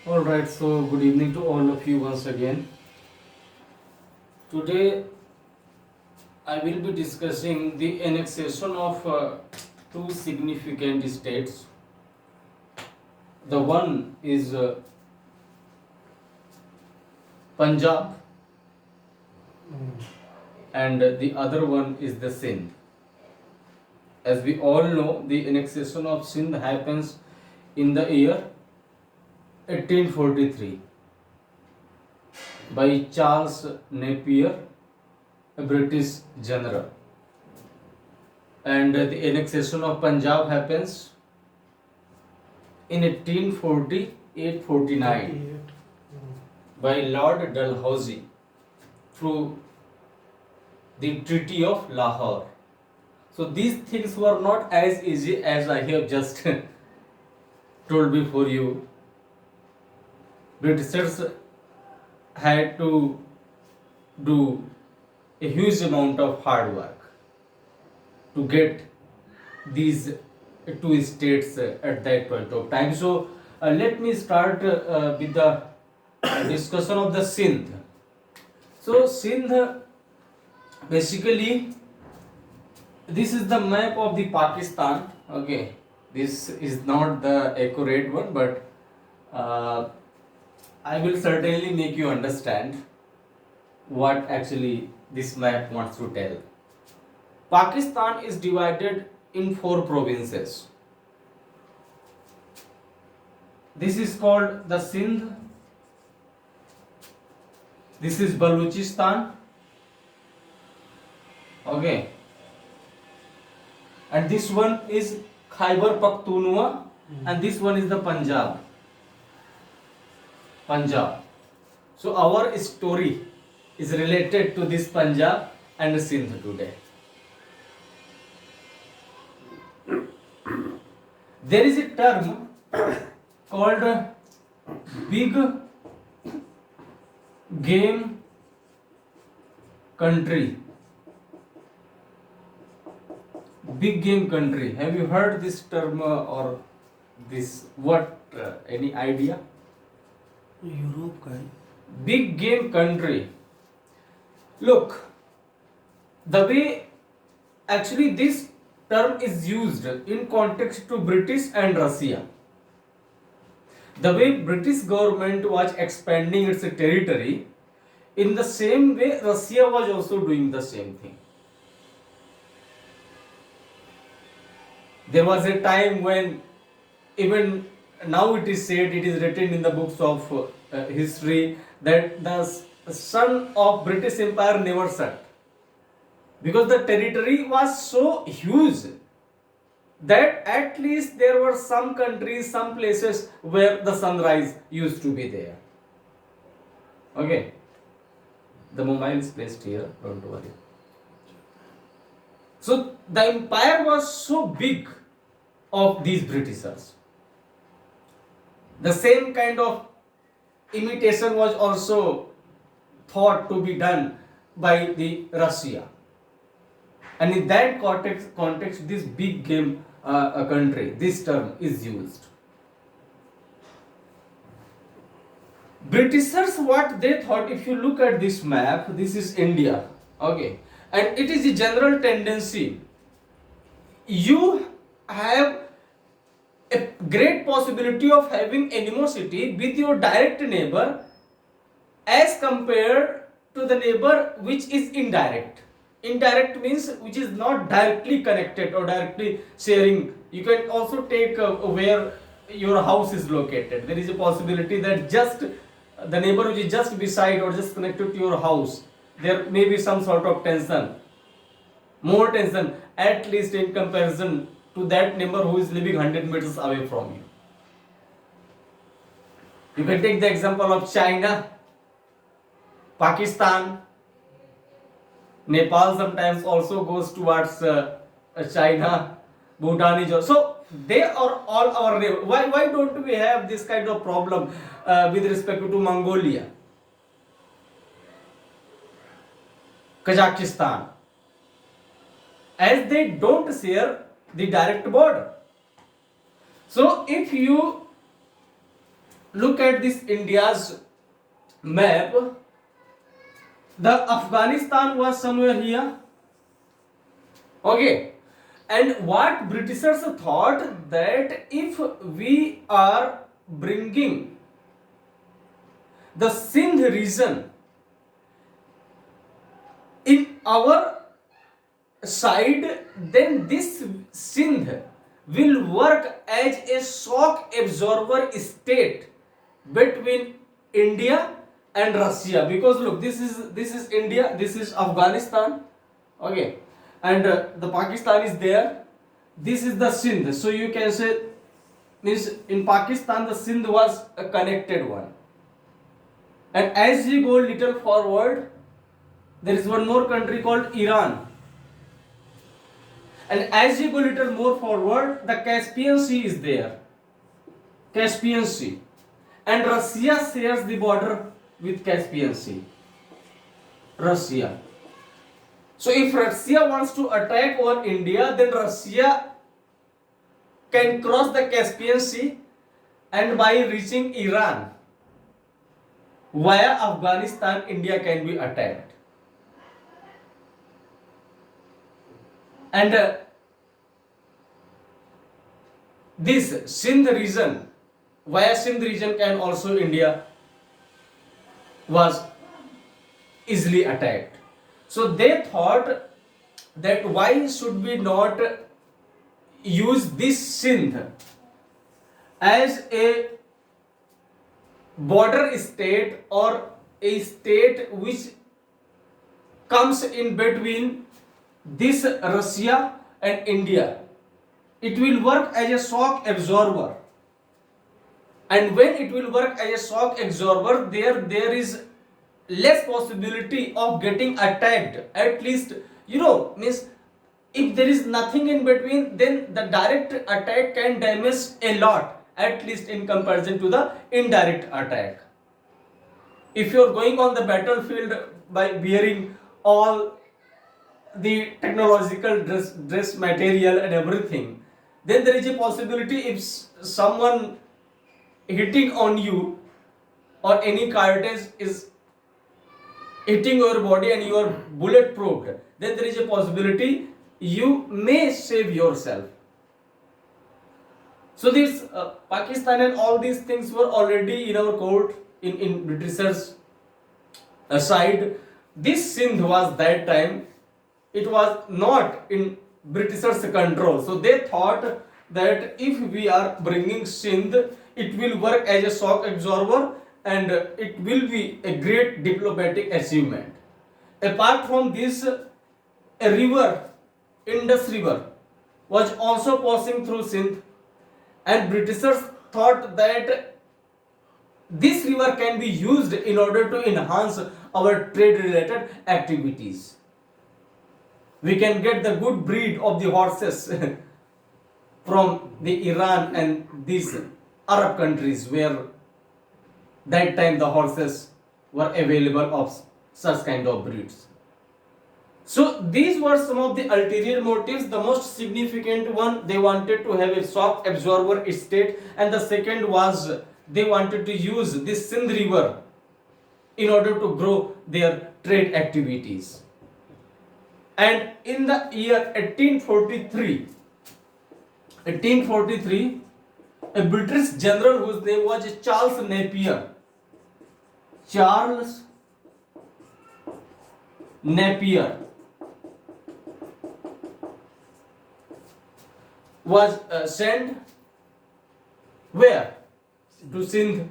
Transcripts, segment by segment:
Alright, so good evening to all of you once again. Today I will be discussing the annexation of two significant states. The one is Punjab and the other one is the Sindh. As we all know, the annexation of Sindh happens in the year 1843 by Charles Napier, a British general, and the annexation of Punjab happens in 1848-49 by Lord Dalhousie through the Treaty of Lahore. So these things were not as easy as I have just told before you. Britishers had to do a huge amount of hard work to get these two states at that point of time. So let me start with the discussion of the Sindh. So Sindh, basically, this is the map of the Pakistan. Okay, this is not the accurate one, but I will certainly make you understand what actually this map wants to tell. Pakistan is divided in 4 provinces. This is called the Sindh. This is Baluchistan. Okay. And this one is Khyber Pakhtunkhwa, and this one is the Punjab. So our story is related to this Punjab and Sindh today. There is a term called big game country. Big game country. Have you heard this term or this what? Any idea? Europe का है. Big game country. Look, the way actually this term is used in context to British and Russia. The way British government was expanding its territory, in the same way Russia was also doing the same thing. There was a time when even now it is said, it is written in the books of history that the sun of British Empire never set, because the territory was so huge that at least there were some countries, some places where the sunrise used to be there. Okay, the mobile is placed here, don't worry. So the empire was so big of these Britishers. The same kind of imitation was also thought to be done by the Russia. And in that context this big game country, this term is used. Britishers, what they thought, if you look at this map, this is India, okay, and it is a general tendency. You have a great possibility of having animosity with your direct neighbor as compared to the neighbor which is indirect. Indirect means which is not directly connected or directly sharing. You can also take where your house is located. There is a possibility that just the neighbor which is just beside or just connected to your house, there may be some sort of tension, more tension at least in comparison to that neighbor who is living 100 meters away from you. You can take the example of China, Pakistan, Nepal sometimes also goes towards China, Bhutan is also. So they are all our neighbors. Why don't we have this kind of problem with respect to Mongolia, Kazakhstan, as they don't share the direct border? So if you look at this India's map, the Afghanistan was somewhere here. Okay. And what Britishers thought that if we are bringing the Sindh region in our side, then this Sindh will work as a shock absorber state between India and Russia. Because look, this is India, this is Afghanistan, okay, and the Pakistan is there. This is the Sindh. So you can say, means in Pakistan the Sindh was a connected one. And as we go little forward, there is one more country called Iran. And as you go little more forward, the Caspian Sea is there. Caspian Sea. And Russia shares the border with Caspian Sea. Russia. So if Russia wants to attack over India, then Russia can cross the Caspian Sea and by reaching Iran via Afghanistan, India can be attacked. And this Sindh region, via Sindh region can also India was easily attacked. So they thought that why should we not use this Sindh as a border state or a state which comes in between this Russia and India. It will work as a shock absorber. And when it will work as a shock absorber, there is less possibility of getting attacked. At least, means if there is nothing in between, then the direct attack can damage a lot, at least in comparison to the indirect attack. If you are going on the battlefield by wearing all the technological dress material and everything, then there is a possibility if someone hitting on you or any cartridge is hitting your body and you are bulletproof, then there is a possibility you may save yourself. So this Pakistan and all these things were already in our court, in Britishers' side. This Sindh was that time, it was not in Britishers' control. So they thought that if we are bringing Sindh, it will work as a shock absorber and it will be a great diplomatic achievement. Apart from this, a river, Indus River, was also passing through Sindh, and Britishers thought that this river can be used in order to enhance our trade related activities. We can get the good breed of the horses from the Iran and these Arab countries where that time the horses were available of such kind of breeds. So these were some of the ulterior motives. The most significant one, they wanted to have a shock absorber state, and the second was they wanted to use this Sindh river in order to grow their trade activities. And in the year 1843, a British general whose name was Charles Napier was sent where? To Sindh.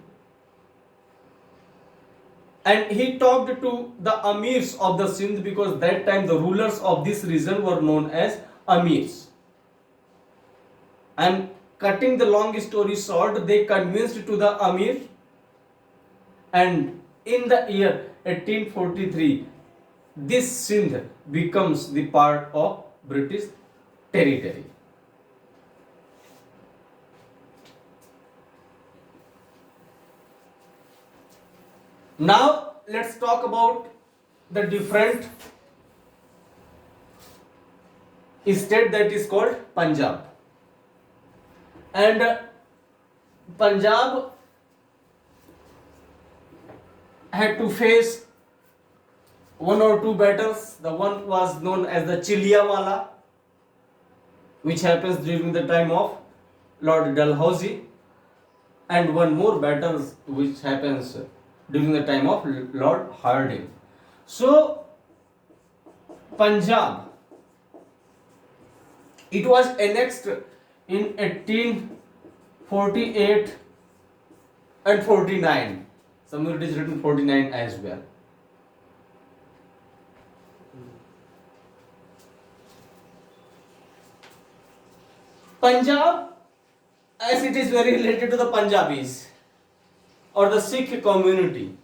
And he talked to the amirs of the Sindh, because that time the rulers of this region were known as amirs. And cutting the long story short, they convinced to the amir, and in the year 1843, this Sindh becomes the part of British territory. Now let's talk about the different state that is called Punjab. And Punjab had to face one or two battles. The one was known as the Chiliawala, which happens during the time of Lord Dalhousie, and one more battle which happens during the time of Lord Harding. So Punjab, it was annexed in 1848 and 49. Somewhere it is written 49 as well. Punjab, as it is very related to the Punjabis or the Sikh community,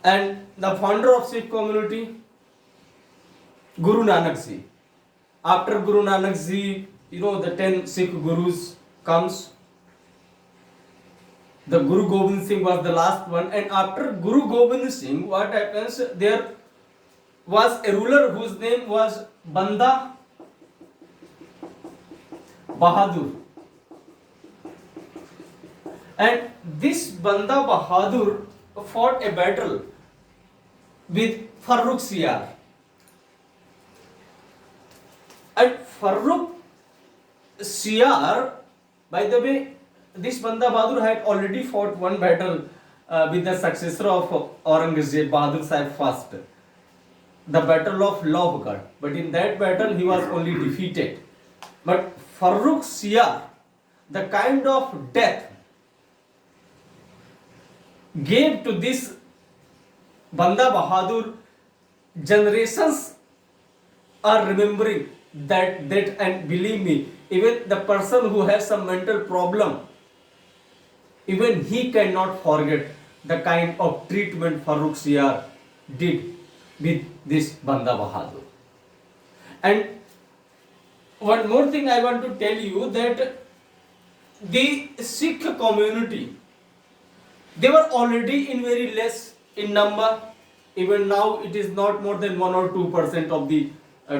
and the founder of Sikh community, Guru Nanak Ji. After Guru Nanak Ji, the 10 Sikh Gurus comes. The Guru Gobind Singh was the last one, and after Guru Gobind Singh, what happens? There was a ruler whose name was Banda Bahadur, and this Banda Bahadur fought a battle with Farrukh Siyar, and Farrukh Siyar, by the way, this Banda Bahadur had already fought one battle with the successor of Aurangzeb, Bahadur Sahib first, the battle of Lohgarh, but in that battle he was only defeated. But Farrukh Siyar, the kind of death gave to this Banda Bahadur, generations are remembering that, and believe me, even the person who has some mental problem, even he cannot forget the kind of treatment Farrukh Siyar did with this Banda Bahadur. And one more thing I want to tell you, that the Sikh community, they were already in very less in number. Even now it is not more than 1 or 2% of the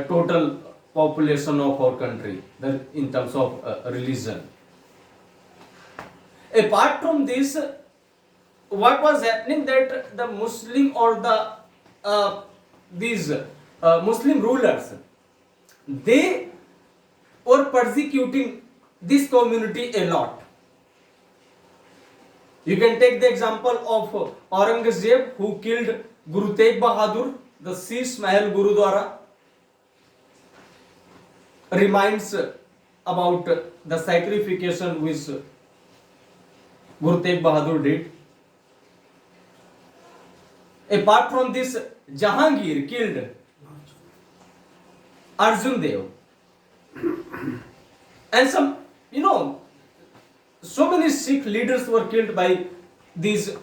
total population of our country in terms of religion. Apart from this, what was happening, that the Muslim or these Muslim rulers, they were persecuting this community a lot. You can take the example of Aurangzeb, who killed Guru Tegh Bahadur. The Sheesh Mahal Gurudwara reminds about the sacrification which Guru Tegh Bahadur did. Apart from this, Jahangir killed Arjun Dev, and some, so many Sikh leaders were killed by these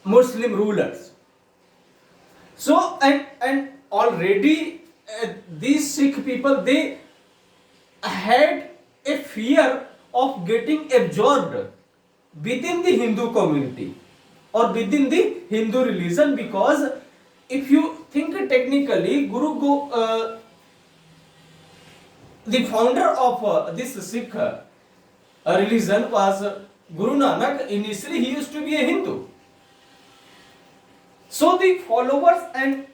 Muslim rulers. So, and already these Sikh people, they had a fear of getting absorbed within the Hindu community or within the Hindu religion, because if you think technically, the founder of this Sikh religion was Guru Nanak. Initially he used to be a Hindu. So the followers and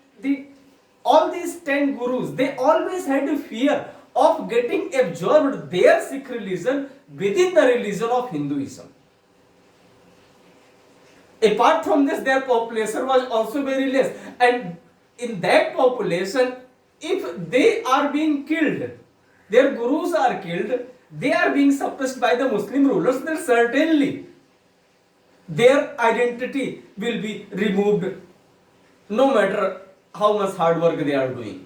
all these 10 gurus, they always had a fear of getting absorbed their Sikh religion within the religion of Hinduism. Apart from this, their population was also very less, and in that population, if they are being killed, their gurus are killed, they are being suppressed by the Muslim rulers, then certainly their identity will be removed, no matter how much hard work they are doing.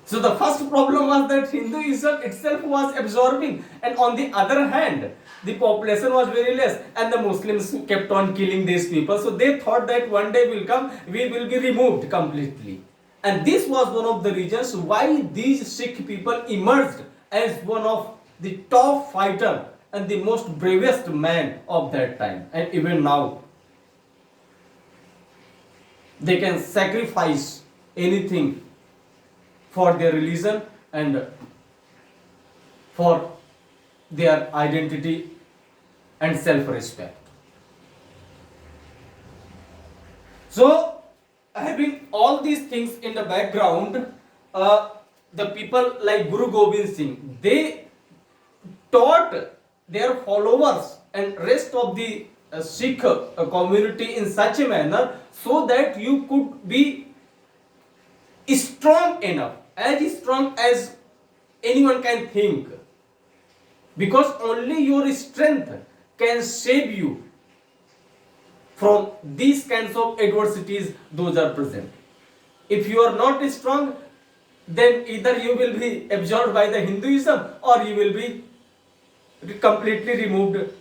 So the first problem was that Hinduism itself was absorbing, and on the other hand, the population was very less, and the Muslims kept on killing these people. So they thought that one day will come, we will be removed completely. And this was one of the reasons why these Sikh people emerged as one of the top fighter and the most bravest man of that time. And even now, they can sacrifice anything for their religion and for their identity and self-respect. So, having all these things in the background, the people like Guru Gobind Singh, they taught their followers and rest of the Sikh community in such a manner so that you could be strong enough, as strong as anyone can think, because only your strength can save you from these kinds of adversities those are present. If you are not strong, then either you will be absorbed by the Hinduism or you will be completely removed.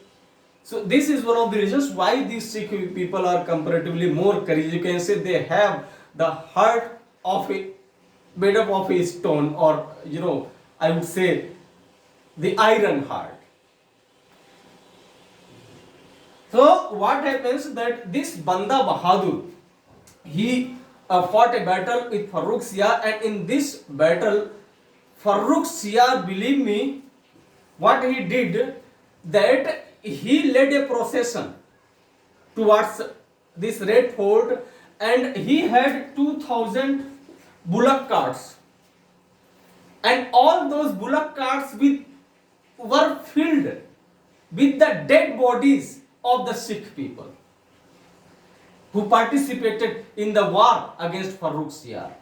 So this is one of the reasons why these Sikh people are comparatively more courageous. You can say they have the heart of a made up of a stone, or I would say the iron heart. So what happens that this Banda Bahadur, he fought a battle with Farrukh Siyar, and in this battle, Farrukh Siyar, believe me, what he did, that he led a procession towards this Red Fort, and he had 2,000 bullock carts, and all those bullock carts were filled with the dead bodies of the Sikh people who participated in the war against Farrukh Siyar.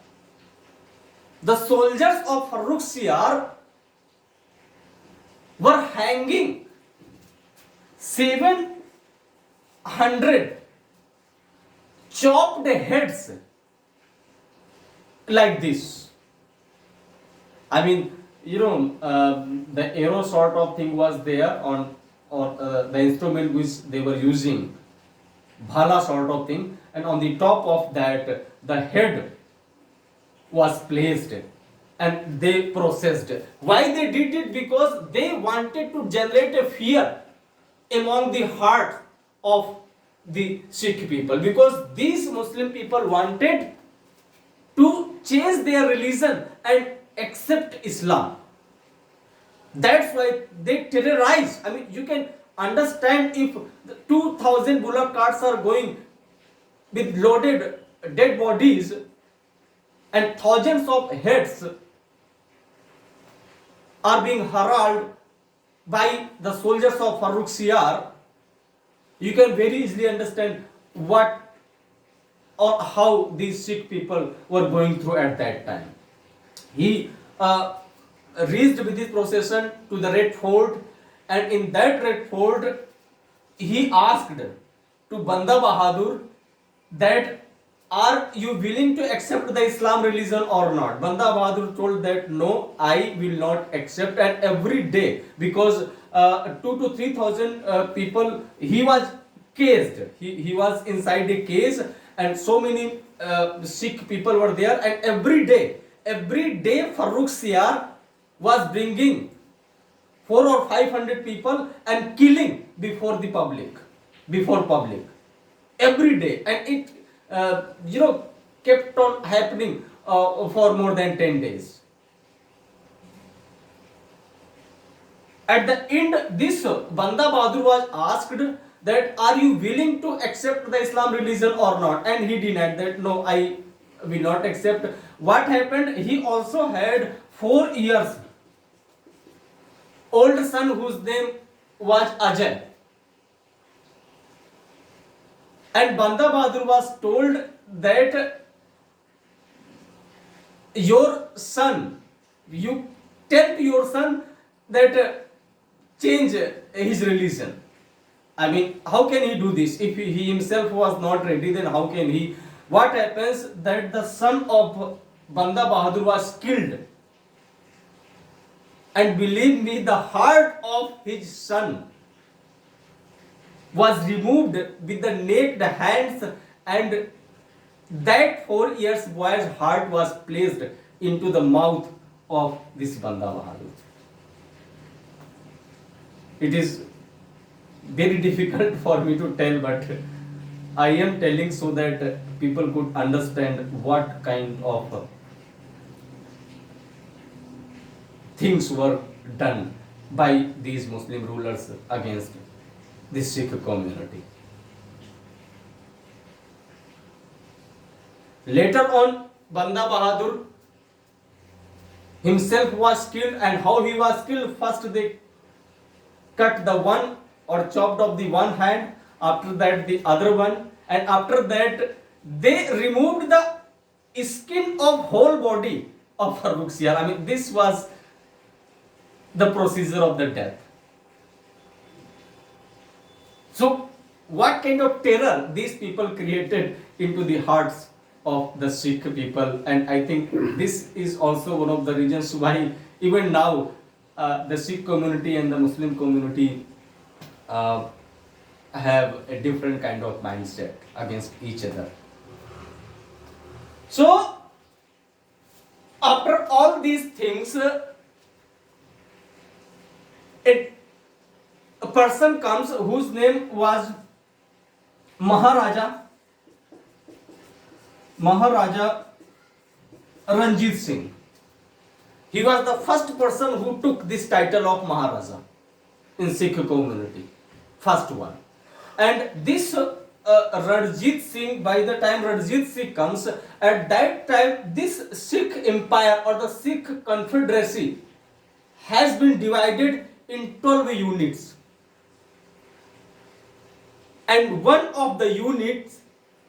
The soldiers of Farrukh Siyar were hanging 700 chopped heads like this. I mean, the arrow sort of thing was there on, or the instrument which they were using, bhala sort of thing, and on the top of that the head was placed, and they processed. Why they did it? Because they wanted to generate a fear among the heart of the Sikh people, because these Muslim people wanted to change their religion and accept Islam. That's why they terrorize. I mean, you can understand if 2,000 bullock carts are going with loaded dead bodies and thousands of heads are being hurled by the soldiers of Farrukh Siyar, you can very easily understand what or how these Sikh people were going through at that time. He reached with this procession to the Red Fort, and in that Red Fort, he asked to Banda Bahadur that, are you willing to accept the Islam religion or not? Banda Bahadur told that, no, I will not accept. And every day, because 2,000 to 3,000 people, he was caged. He was inside a cage, and so many Sikh people were there. And every day Farrukh Siyar was bringing 400 or 500 people and killing before public. Every day. And it kept on happening for more than 10 days. At the end, this Banda Bahadur was asked that, are you willing to accept the Islam religion or not? And he denied that, no, I will not accept. What happened? He also had 4 years old son whose name was Ajay. And Banda Bahadur was told that, your son, you tell your son that change his religion. I mean, how can he do this? If he himself was not ready, then how can he? What happens that the son of Banda Bahadur was killed. And believe me, the heart of his son was removed with the naked hands, and that 4 years boy's heart was placed into the mouth of this Banda Bahadur. It is very difficult for me to tell, but I am telling so that people could understand what kind of things were done by these Muslim rulers against the Sikh community. Later on, Banda Bahadur himself was killed, and how he was killed? First they cut the one or chopped off the one hand, after that the other one, and after that they removed the skin of whole body of Farooq Siyar. I mean, this was the procedure of the death. So what kind of terror these people created into the hearts of the Sikh people, and I think this is also one of the reasons why even now the Sikh community and the Muslim community have a different kind of mindset against each other. So after all these things, a person comes whose name was Maharaja Ranjit Singh. He was the first person who took this title of Maharaja in Sikh community, first one. And this Ranjit Singh, by the time Ranjit Singh comes, at that time this Sikh empire or the Sikh confederacy has been divided in 12 units. And one of the units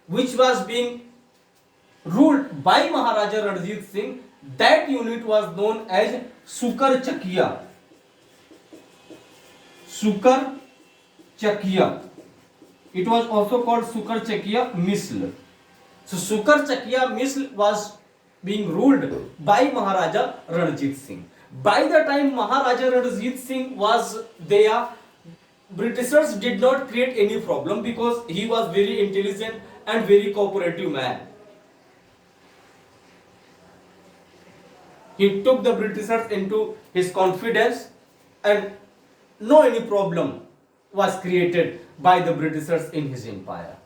which was being ruled by Maharaja Ranjit Singh, that unit was known as Sukar Chakiya. Sukar Chakiya. It was also called Sukar Chakiya Misl. So Sukar Chakiya Misl was being ruled by Maharaja Ranjit Singh. By the time Maharaja Ranjit Singh was there, Britishers did not create any problem because he was very intelligent and very cooperative man. He took the Britishers into his confidence, and no any problem was created by the Britishers in his empire.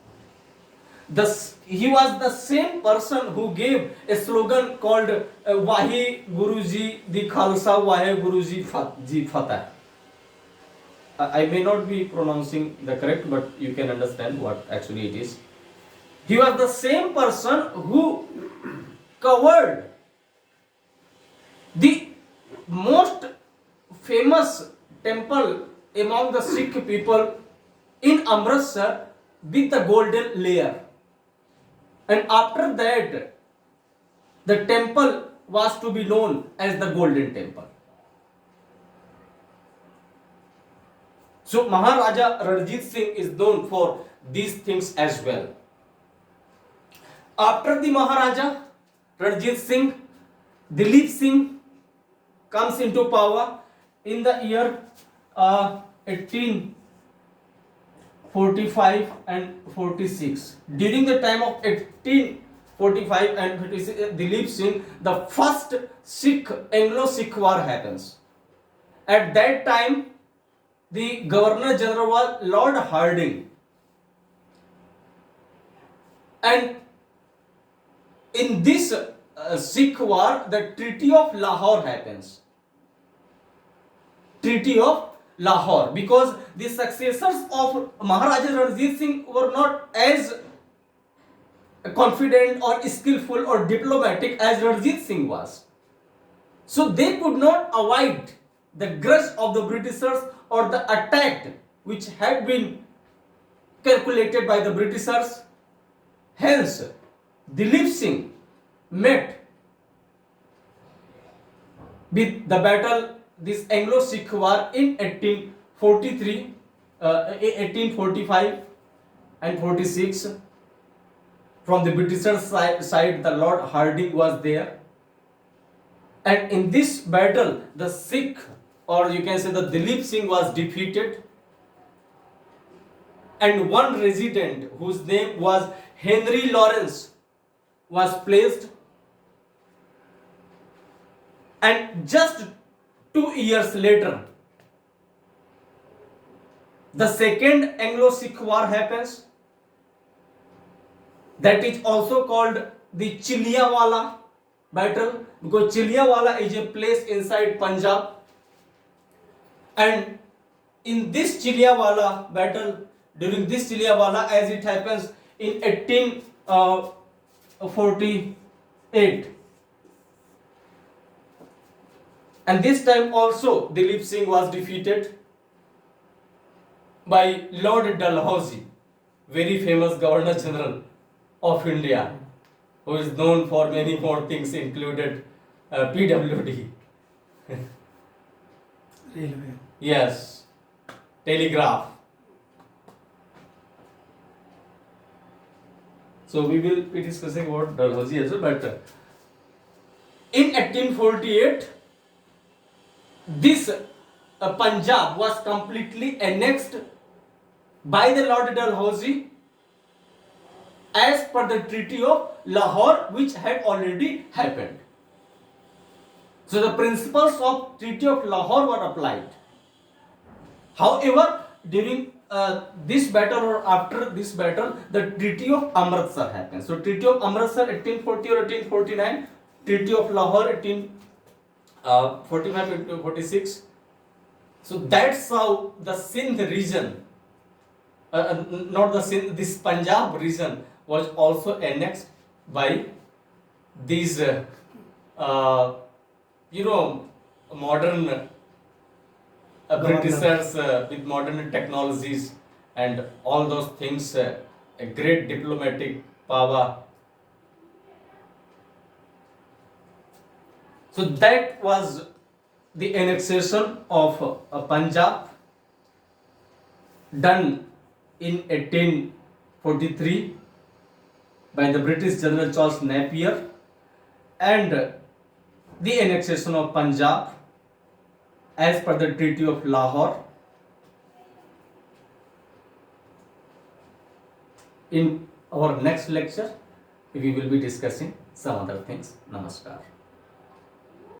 He was the same person who gave a slogan called Wahi Guruji Di Khalsa, Wahi Guruji Ji Fatah. I may not be pronouncing the correct, but you can understand what actually it is. He was the same person who covered the most famous temple among the Sikh people in Amritsar with the golden layer. And after that, the temple was to be known as the Golden Temple. So Maharaja Ranjit Singh is known for these things as well. After the Maharaja Ranjit Singh, Dilip Singh comes into power in the year 1845 and 46. During the time of 1845 and 46, Dilip Singh, the first Anglo-Sikh war happens. At that time, the Governor General was Lord Hardinge, and in this Sikh war, the Treaty of Lahore happens. Treaty of Lahore, because the successors of Maharaja Ranjit Singh were not as confident or skillful or diplomatic as Ranjit Singh was. So they could not avoid the grudge of the Britishers or the attack which had been calculated by the Britishers. Hence, Dilip Singh met with the battle, this Anglo-Sikh war in 1845 and 46. From the Britishers side, the Lord Hardinge was there. And in this battle, the Sikh, or you can say the Dilip Singh, was defeated. And one resident whose name was Henry Lawrence was placed. And just 2 years later, the second Anglo-Sikh war happens. That is also called the Chiliawala battle, because Chiliawala is a place inside Punjab. And in this Chiliawala battle, during this Chiliawala, as it happens in 1848, and this time also Dilip Singh was defeated by Lord Dalhousie, very famous Governor General of India, who is known for many more things, included PWD. Railway. Yes, telegraph. So we will be discussing about Dalhousie as well, but in 1848, this Punjab was completely annexed by the Lord Dalhousie as per the Treaty of Lahore, which had already happened. So the principles of Treaty of Lahore were applied. However, during this battle or after this battle, the Treaty of Amritsar happened. So Treaty of Amritsar 1840 or 1849, Treaty of Lahore 1845 1846. So that's how the Sindh region, not the Sindh, this Punjab region was also annexed by these, modern Britishers with modern technologies and all those things, a great diplomatic power. So that was the annexation of Punjab done in 1843 by the British General Charles Napier, and the annexation of Punjab as per the Treaty of Lahore. In our next lecture, we will be discussing some other things. Namaskar.